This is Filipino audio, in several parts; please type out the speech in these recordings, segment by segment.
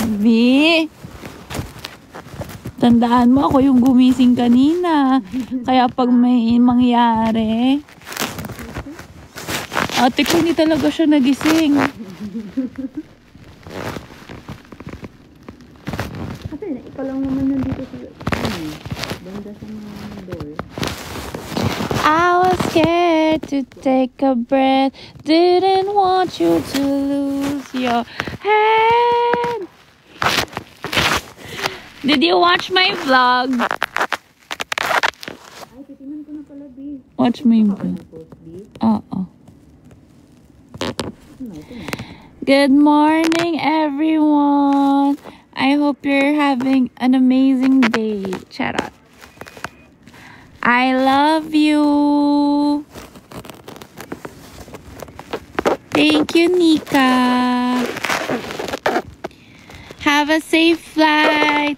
Bi, tandaan mo ako yung gumising kanina. Kaya pag may mangyari, ate ko hindi talaga siya nagising. Kasi ikaw lang naman nandito sa banda sa mga door. I was scared to take a breath. Didn't want you to lose your head. Did you watch my vlog? Ay, titinan ko na pala, B. Watch my vlog. Oo. Good morning, everyone. I hope you're having an amazing day. Charot. I love you. Thank you, Nika. Have a safe flight.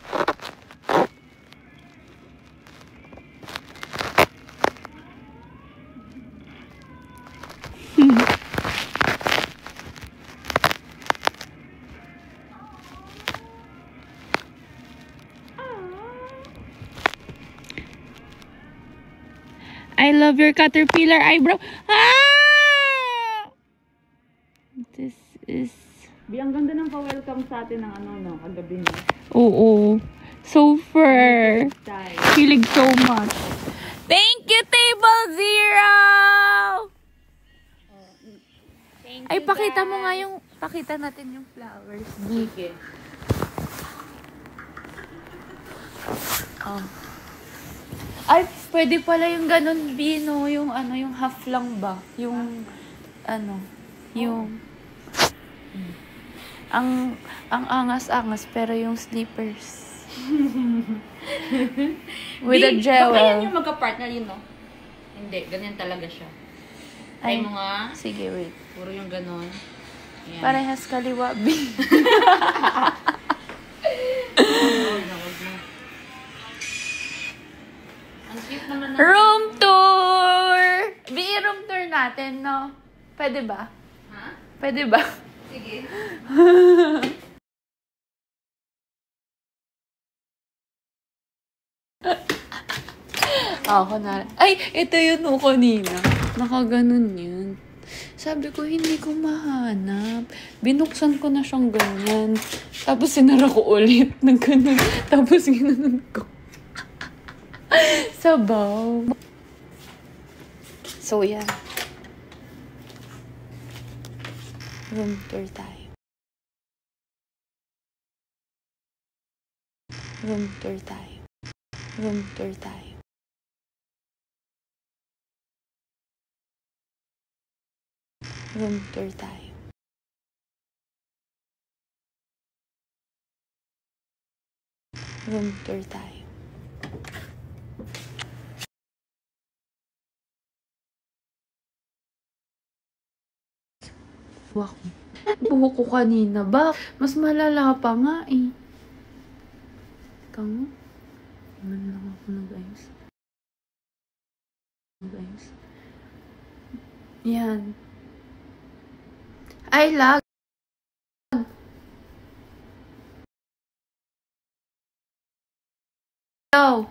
I love your caterpillar eyebrow. Ah! This is... Bi, ang ganda ng pa-welcome sa atin ng no, kagabi na. Oo. So far. Style. Kilig so much. Thank you, Table Zero! Thank Ay, you, pakita guys. mo nga yung... Pakita natin yung flowers. Sige. Oh. Ay, pwede pala yung ganun, Bino. Yung ano, yung half lang ba? Yung, ano, yung... Ang angas-angas, pero yung slippers. With a jewel. Baka yan yung magka-partner yun, no? Hindi, ganyan talaga siya. Ay mo nga. Sige, wait. Puro yung ganon. Ayan. Parehas kaliwa, B. Ang cute naman ng... Room tour! B, room tour natin, no? Pwede ba? Ha? Pwede ba? Sige. Ako na. Ay, ito yun o kanina. Nakaganon yun. Sabi ko, hindi ko mahanap. Binuksan ko na siyang ganyan. Tapos sinara ko ulit ng ganun. Tapos ginanon ko. Sabaw. So, yan. Room tour tayo. Room tour tayo. Room tour tayo. Room tour tayo. Room tour tayo. Wak. Buhok ko kanina ba? Mas malala pa nga eh. Kamo? Iman lang ako nag-ayos. Nag-ayos. Yan. Ay, lag. Hello.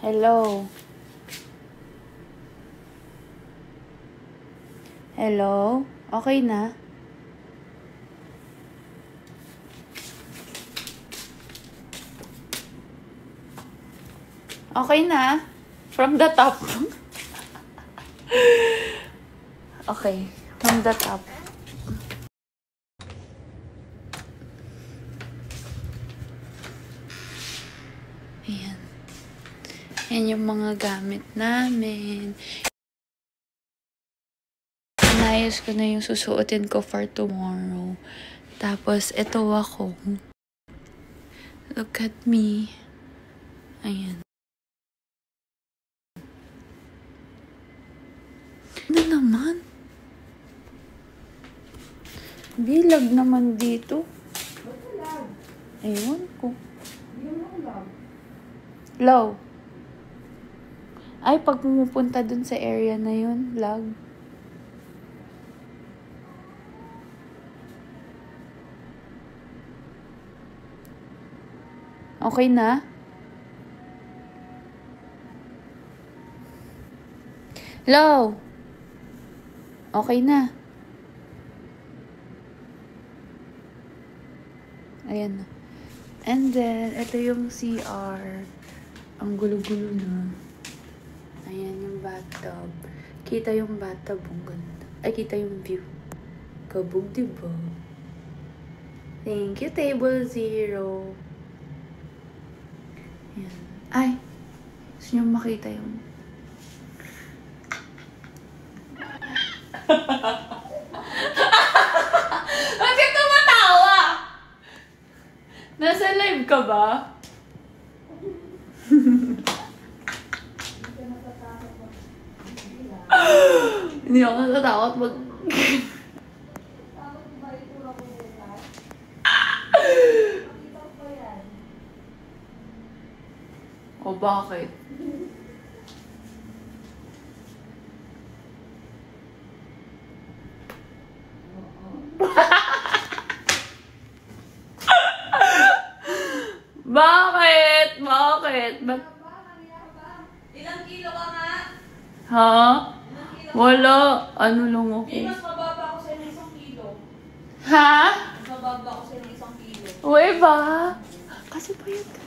Hello. Hello? Okay na? Okay na? From the top. Okay. From the top. Ayan. Yan yung mga gamit namin. Inayos ko na yung susuotin ko for tomorrow. Tapos, ito ako. Look at me. Ayan. Ano naman? Bilag naman dito. Ba't lag? Ewan ko. Hindi mo lag. Low. Ay, pag pumupunta dun sa area na yun, lag. Okay na? Low. Okay na. Ayan na. And then, ito yung CR. Ang gulo-gulo na. Ayan yung bathtub. Kita yung bathtub. Ang ganda. Ay, kita yung view. Kabog, diba? Thank you, Table Zero. Ayan. Ay! Gusto nyo makita yung... Bakit tumatawa? Nasa live ka ba? Hindi ako natatakot mag... O bakit? Bakit? Bakit? Ilang kilo ka nga? Ha? Wala. Ano lang ako? Mas mababa ako sa isang kilo. Ha? Mas mababa ako sa isang kilo. Uy ba? Kasi pa yun ka.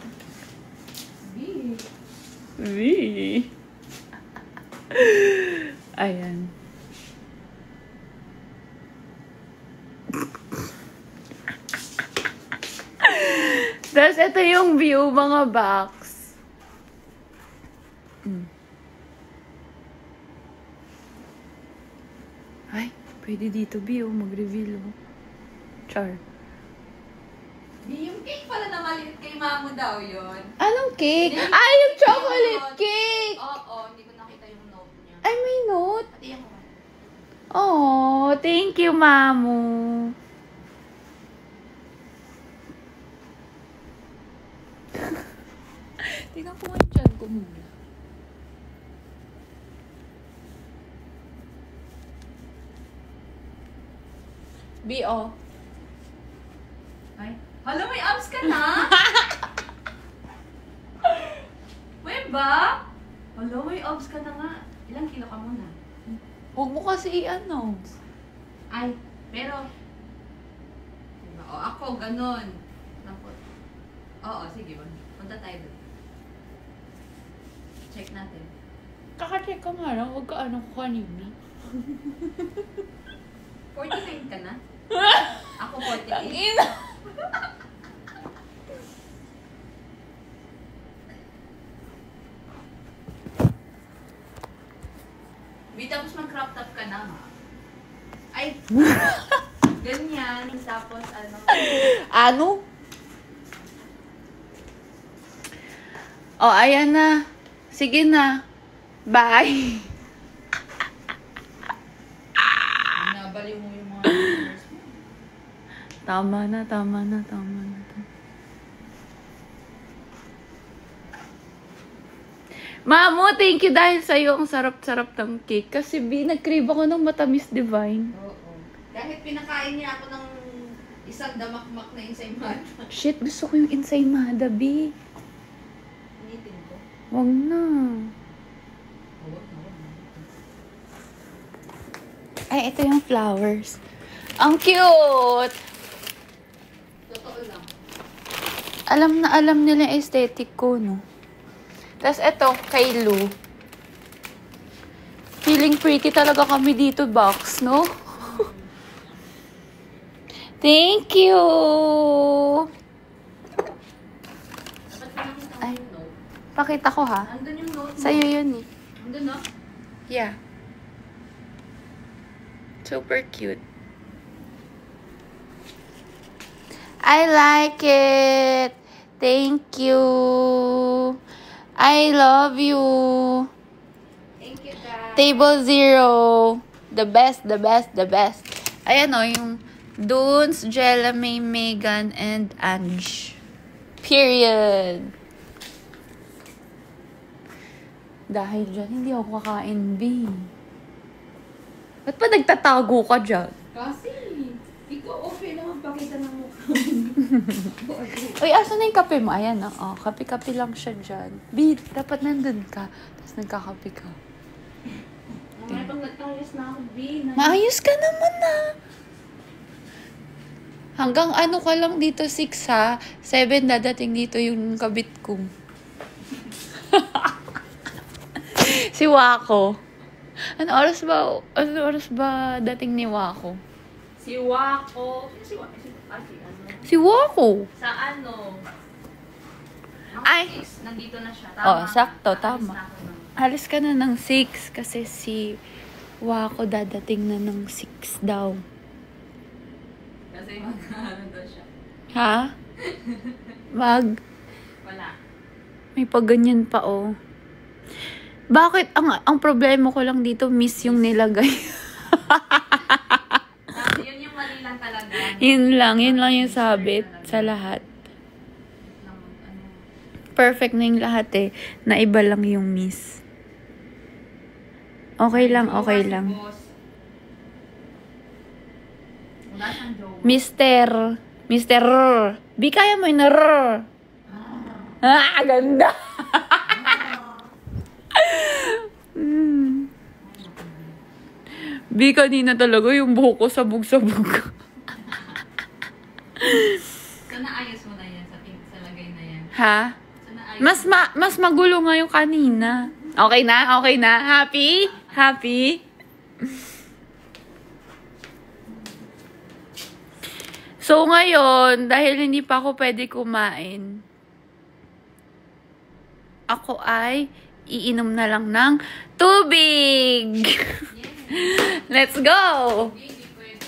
Ayan. Tapos ito yung view, mga box. Ay, pwede dito, view. Mag-reveal, oh. Char. Yung cake pala na maliit kay Mamo daw yun. Anong cake? Hindi, Ay, yung chocolate yun. cake! Oo, hindi ko nakita yung note niya. Ay, may note. Pati ako. Oh, thank you, Mamu. Tingnan ko nga yung chan ko muna. B.O. Ay, hala, may abs ka na? May ba? Hala, may abs ka na nga. Ilang kilo ka muna? Huwag mo kasi i-announce. Ay, pero... Diba? O, ako, ganon. Naku. Oo, sige ba? Punta tayo doon. Check natin. Kakacheck ka nga lang. Huwag ka ano ko kanina. 49 ka na? Ako 48. Tangina. Wait, tapos mag-crop top ka na, ha? Ay, ganyan. Tapos, ano? Ano? Oh, ayan na. Sige na. Bye. Nabaliw mo yung mga numbers mo. Tama na, tama na, tama na. Mamu, thank you dahil sa'yo. Ang sarap-sarap ng cake. Kasi nag-crave ako ng matamis divine. Oo. Kahit pinakain niya ako ng isang damakmak na ensaymada. Shit, gusto ko yung ensaymada, B. Initin ko. Wag na. Ay, ito yung flowers. Ang cute! Totoo lang. Alam na alam nila yung aesthetic ko, no? Tapos ito, kay Lou. Feeling pretty talaga kami dito, box, no? Thank you! Dapat pinakita mo Ay. yung note. Pakita ko, ha? Andun yung note mo. Sa'yo yun, eh. Andun, no? Yeah. Super cute. I like it. Thank you. I love you. Thank you, guys. Table Zero. The best, the best, the best. Ayan o, yung Dunes, Jella, May, Megan, and Ange. Period. Dahil dyan, hindi ako kakain, B. Ba't pa nagtatago ka dyan? Kasi, ikaw okay na magpakita ng mukha. Uy, asan na yung kape mo? Ayan, oo. Kape-kape lang siya dyan. B, dapat nandun ka. Tapos nagkakape ka. Mamaya pag nagtayos na ako, B. Maayos ka naman na. Hanggang ano ka lang dito, 6 ha. 7 dadating dito yung kabit ko. Si Wako. Ano oras ba dating ni Wako? Si Wako. Si Wako. Sa ano? Ay. Nandito na siya. Oh, sakto, Aalis tama. na ako ng- Alis ka na ng 6 kasi si Wako dadating na ng 6 daw. Kasi mag-ano daw siya. Ha? Wala. May pagganyan pa, oh. Bakit? Ang problema ko lang dito, miss yung nilagay. Yun yung mali lang talaga. yun lang yung sabit sa lahat. Perfect na yung lahat eh. Naiba lang yung miss. Okay lang. Wala siyang jowa. Mister R. Bi, kaya mo yung R. Ganda. Bi, kanina talaga yung buhok ko sabog-sabog. So, naayos mo na yan sa lagay na yan. Ha? So, naayos Mas magulo nga yung kanina. Okay na? Okay na? Happy? Happy? So, ngayon, dahil hindi pa ako pwede kumain, ako ay iinom na lang ng tubig. Let's go! Hindi pwede.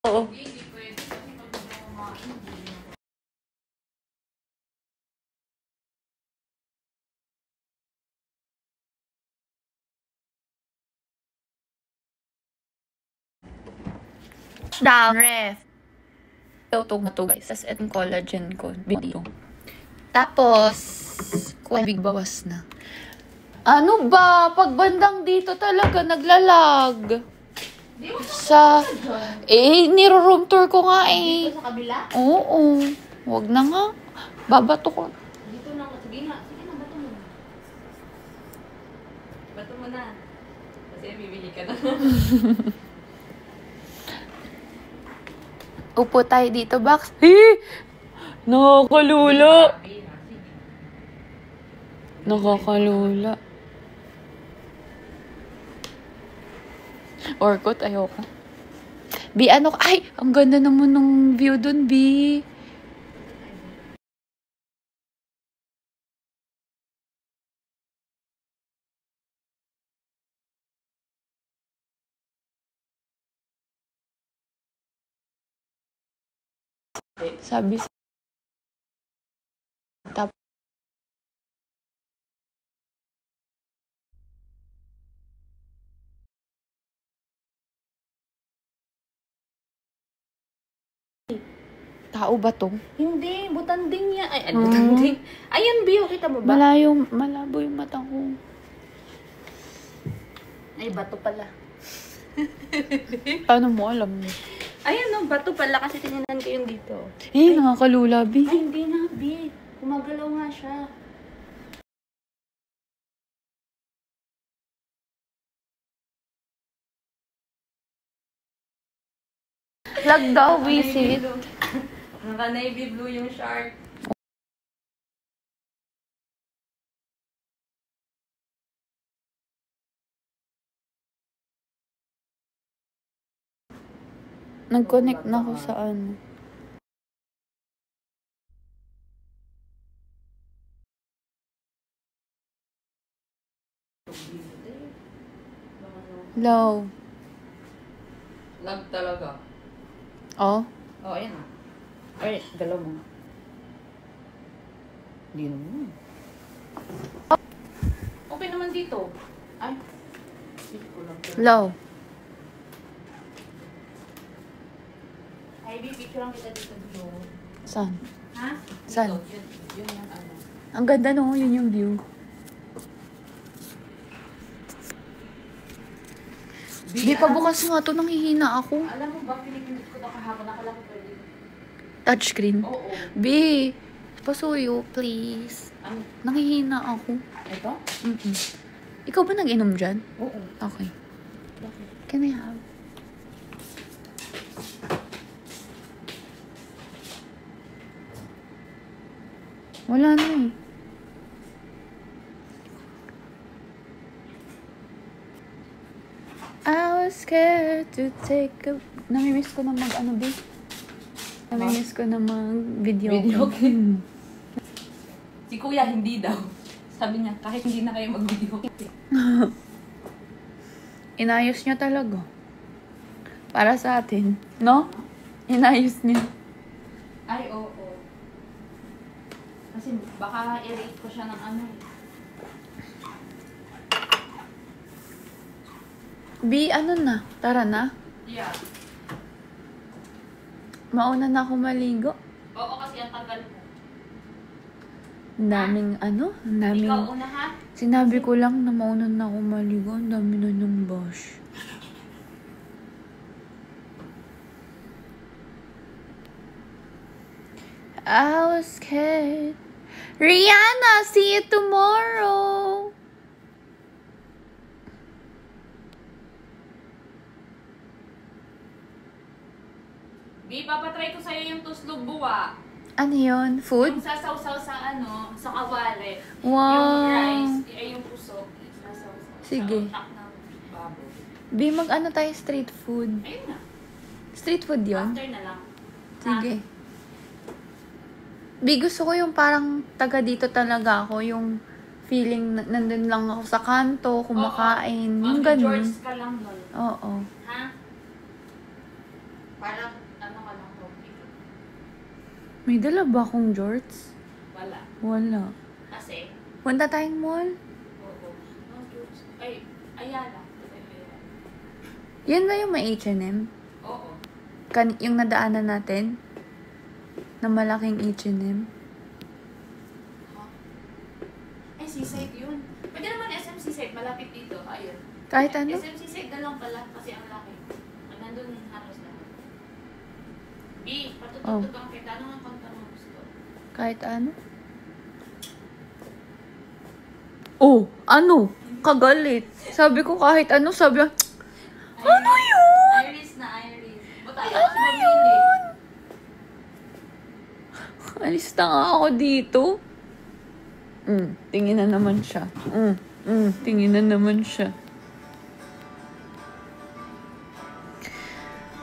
Kasi pag hindi pwede. Kasi pag kumain, Down, ref. Tutog na to, guys. Tapos itong collagen ko. Video. Tapos, big bawas na. Ano ba? Pag bandang dito talaga, naglalag. Sa, niro-room tour ko nga eh. Dito sa kabila? Oo. Wag na nga. Babato ko. Dito na. Sige na, bato mo. Bato mo na. Kasi bibili ka na. Upo tayo dito, Bax. Nakakalula. Nakakalula. Orkut, ayoko. Bi, ano ka? Ay, ang ganda naman ng view dun, Bi. Sabi sa tap. Tao ba to? Hindi, butanding niya. Ay, butanding. Ayan, Bio, kita mo ba? Malabo yung mata ko. Ay, bato pala. Paano mo alam mo? Ayan, no, bato pala kasi tinignan ko yung dito. Nakakalula, Bi. Ay, hindi na, Bi. Gumagalaw nga siya. Lag daw, visit. Naka-navy blue yung shark. Nag-connect na ako sa ano. Low. Lag talaga. Oh? Oh, ayan ah. Ay, galaw mo. Hindi naman. Okay naman dito. Ay. Dito ko lang. Low. Ay, picture lang kita dito. Saan? Ha? Saan? Ito, yun yung ano. Ang ganda no, yun yung view. Di pa bukas nga to, nanghihina ako. Alam mo ba, pinipinit ko na kahapon, nakalaki pa rin. Touchscreen. Oo. B, pasuyo, please. Ano? Nanghihina ako. Ito? Mm-mm. Ikaw ba nag-inom dyan? Oo. Okay. Bakit? Can I have? Wala na eh. I was scared to take a... Namimiss ko na mag-ano, B. Namimiss ko na mag-video. Video game. Si Kuya, hindi daw. Sabi niya, kahit hindi na kayo mag-video. Inayos niya talaga. Para sa atin. No? Inayos niya. Ay, oo. Kasi baka i-rate ko siya ng ano. B, ano na? Tara na? Yeah. Mauna na ako maligo. Oo, kasi ang tagal mo. Ang daming ano? Ang daming... Ikaw una ha? Sinabi ko lang na mauna na ako maligo. Ang dami na ng bash. I was scared. Rihanna, see you tomorrow. Di, papatry ko sa'yo yung tuslog buwa. Ano yun? Food? Yung sasaw-saw sa ano, sa kawali. Wow. Yung rice, ay yung puso. Sasaw-saw. Sige. Sa utak ng baboy. B, mag-ano tayo street food? Ayun na. Street food yun? After na lang. Sige. B, gusto ko yung parang taga dito talaga ako. Yung feeling na nandun lang ako sa kanto, kumakain. Yung ganun. George ka lang nun. Oo. Ha? Parang ano ka lang topic. May dala ba akong jorts? Wala. Wala. Kasi, Punta tayong mall? oo. No, George. Ay, Ayala. Yan ba yung may H&M? Oo. Yung nadaanan natin? Na malaking H&M? Ay, Seaside yun. Pwede naman SM Seaside, malapit dito. Ayun. Kahit ano? SM Seaside na lang pala kasi ang laki. Nandun halos lahat. B, patutugtugan kita. Ano ang kanta mo gusto? Kahit ano? Oh, ano? Kagalit. Sabi ko kahit ano, sabi niya, ano yun? Iris na Iris. Ba't ayaw kasi mamili? Alis na nga ako dito. Tingin na naman siya. Tingin na naman siya.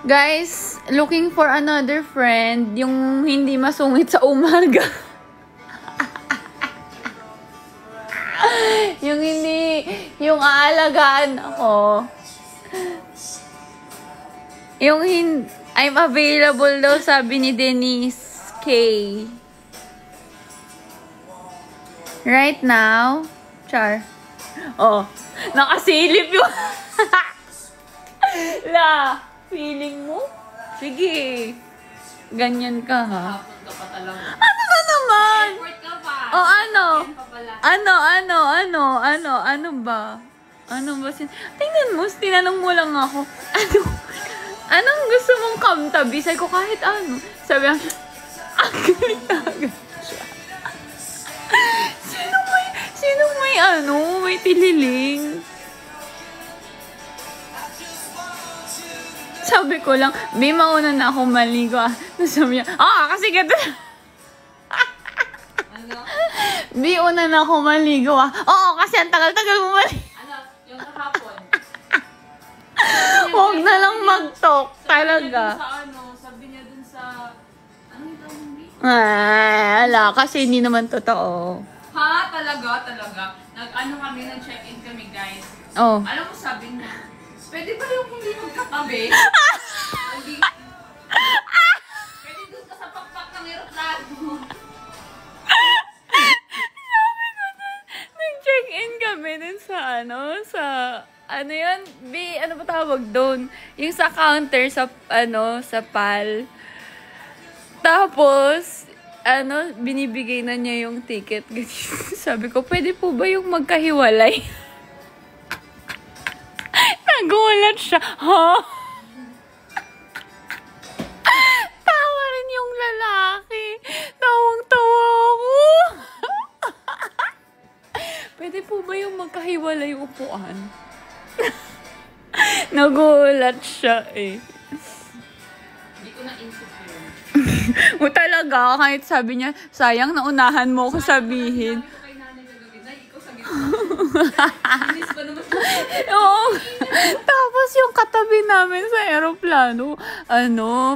Guys, looking for another friend, yung hindi masungit sa umaga. yung hindi, yung aalagaan ako. I'm available daw, sabi ni Denise K. Right now, Char. Oh, nakasilip yung... La, feeling mo? Sige. Ganyan ka, ha? Hapon ka pa talaga. Ano na naman? Airport ka pa. Oh, ano? Yan pa pala. Ano ba? Ano ba? Tingnan mo, tinanong mo lang ako. Anong gusto mong kamtabi? Sabi ko kahit ano. Sabi niya, galit na agad siya. Sino may may tililing? Sabi ko lang, may mauna na ako maligo. Sabi niya, kasi ganda. Ano? Bi, una na ako maligo Oo, kasi ang tagal-tagal mo maligo. Ano? Yung kahapon. Huwag na lang mag-talk talaga. Sabi niya dun sa... Ano yung tawag mo? Ala, kasi hindi naman totoo. Ha? Talaga? Nag-ano kami, nag-check-in kami, guys. Oh. Alam mo, sabi niya, pwede ba yung hindi magkatabi? Hindi. Pwede dun ka sa pakpak ng aeroplano. Sabi ko dun, nag-check-in kami dun sa ano yun? Ano ba tawag doon? Yung sa counter sa, sa PAL. Tapos, binibigay na niya yung ticket. Sabi ko, pwede po ba yung magkahiwalay? Nagulat siya. Ha? Tawa rin yung lalaki. Tawang-tawa ako. Pwede po ba yung magkahiwalay upuan? Nagulat siya eh. Hindi ko na-insip yun. O talaga, kahit sabi niya, sayang naunahan mo ako sabihin. Sabi ko kay nanay kagabi, Nay, ikaw sa gitna. Inis pa naman sa Oo. Tapos yung katabi namin sa aeroplano,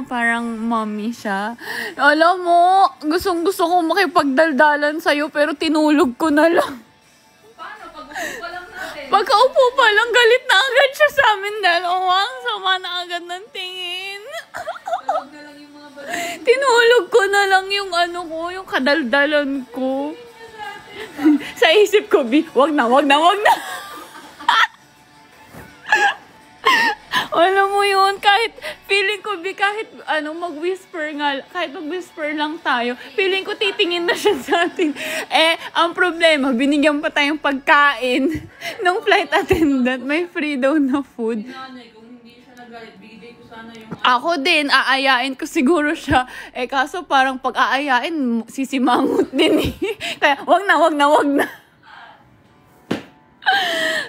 parang mommy siya. Alam mo, gustong-gusto ko makipagdaldalan sa'yo pero tinulog ko na lang. Paano? Pag-upo pa lang natin. Pagkaupo pa lang, galit na agad siya sa amin dalawang. Sama na agad ng tingin. Tawag na lang yung mga bagay. Tinulog ko na lang yung yung kadaldalan ko. Sa isip ko, wag na. Alam mo yun, kahit feeling ko, kahit mag-whisper lang tayo, feeling ko titingin na siya sa atin. Ang problema, binigyan pa tayong pagkain ng flight attendant. May free daw na food. Nanay, kung hindi siya nagalit, bigay ko sana yung... Ako din, aayain ko siguro siya. Kaso parang pag aayain, sisimangot din eh. Kaya, wag na.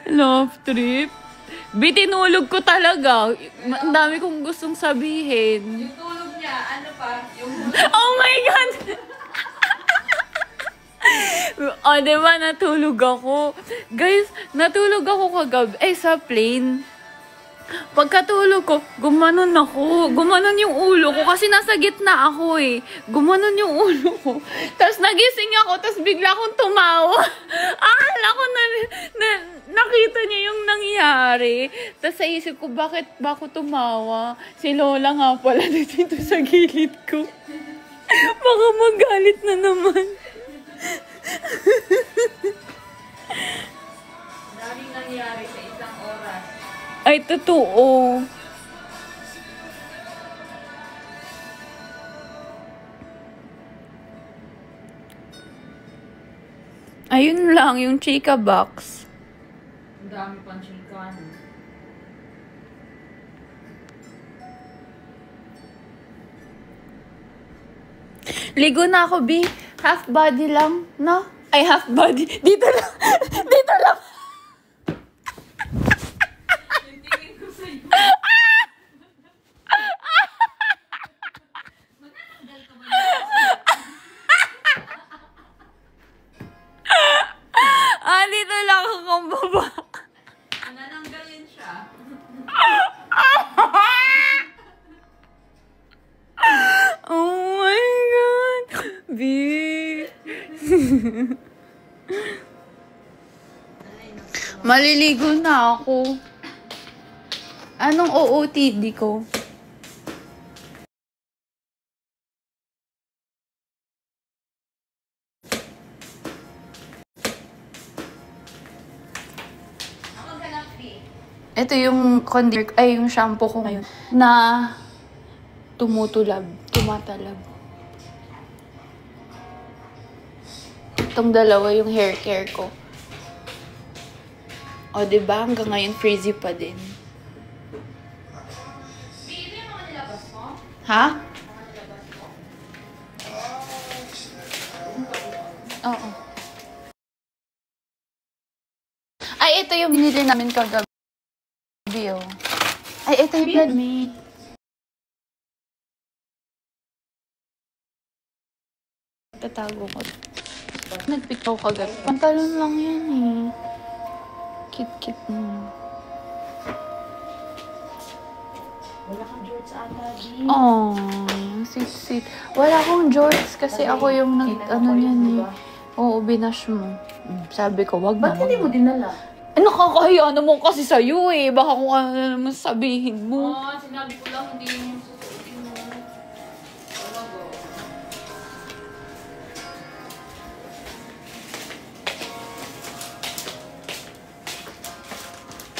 Love trip. Bitinulog ko talaga. Ang dami kong gustong sabihin. Yung tulog niya, ano pa? Yung... Oh my God! Diba, natulog ako. Guys, natulog ako kagabi. Sa plane. Pagkatulog ko, gumanon ako. Gumanon yung ulo ko kasi nasa gitna ako eh. Gumanon yung ulo ko. Tapos nagising ako, tapos bigla akong tumawa. Akala ko na nakita niya yung nangyari. Tapos sa isip ko, bakit ba ako tumawa? Si Lola nga pala dito sa gilid ko. Baka magalit na naman. Daming nangyari sa isang oras. Ay, totoo. Ayun lang, yung chika box. Ang dami pang chikan. Ligo na ako, B. Half body lang, no? Ay, half body. Dito lang. Dito lang. Yung tingin ko sa'yo. Matatanggal ka ba Dito lang akong baba. nananggalin siya. Oh my God. B. Maliligo na ako. Anong OOTD ko? Ako ganap, Ito yung yung shampoo ko ngayon na tumatalab. Itong dalawa yung hair care ko. O, diba? Hanggang ngayon, frizzy pa din. Ito yung mga nilabas mo? Ha? Oo. Ay, ito yung binili namin kagabi. Oh. Ay, ito yung Redmi. Tatago ko. Nagpick ako kagabi. Pantalon lang yan eh. Kit-kit mo. Wala kang shorts ata, G. Oh, yung sit-sit. Wala akong jorts kasi ako yung niyan eh. Oo, binash mo. Sabi ko, wag na. Ba't hindi mo dinala? Nakakahiya naman kasi sa'yo eh. Baka kung ano na naman sabihin mo. Oo, sinabi ko lang, hindi yung susuotin mo. Talaga.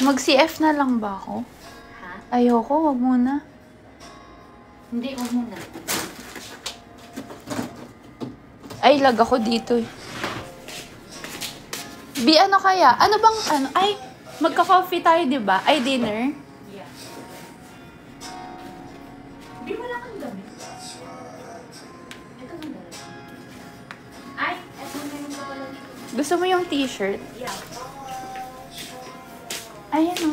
Mag-CF na lang ba ako? Ha? Ayoko, wag muna. Hindi, huwag muna. Ay, lag ako dito eh. Bi, ano kaya? Ano bang, ano? Ay, magka-coffee tayo, di ba? Ay, dinner? Yeah. Di wala kang damit. Ito ang dala. Ay, ito na yung kapala dito. Gusto mo yung t-shirt? Yeah. Ayan o.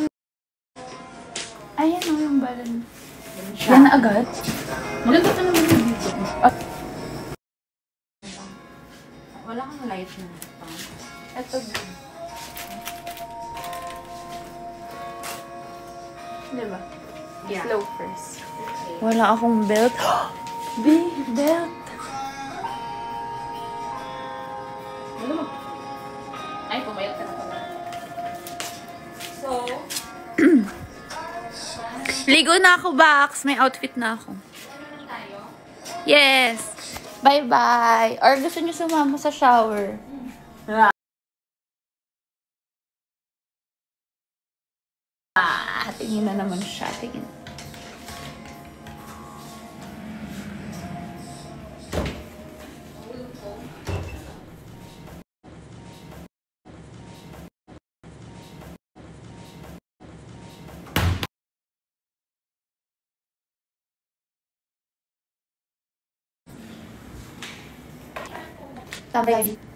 Ayan o yung balon. Yan Yan na agad? Maganda ka naman yung video. Ah. Wala kang light na. Ito. Diba? Yeah. Slow first. Wala akong belt. Bi, belt. Ano mo? Ay, pumayat ka na pala. So, Ligo na ako, Bax. May outfit na ako. ano tayo? Yes. Bye-bye. Or gusto niyo sumama sa shower? Tingin na naman siya. Tingin. Tabay.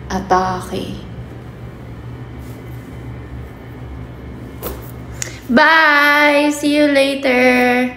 Atake. Bye! See you later!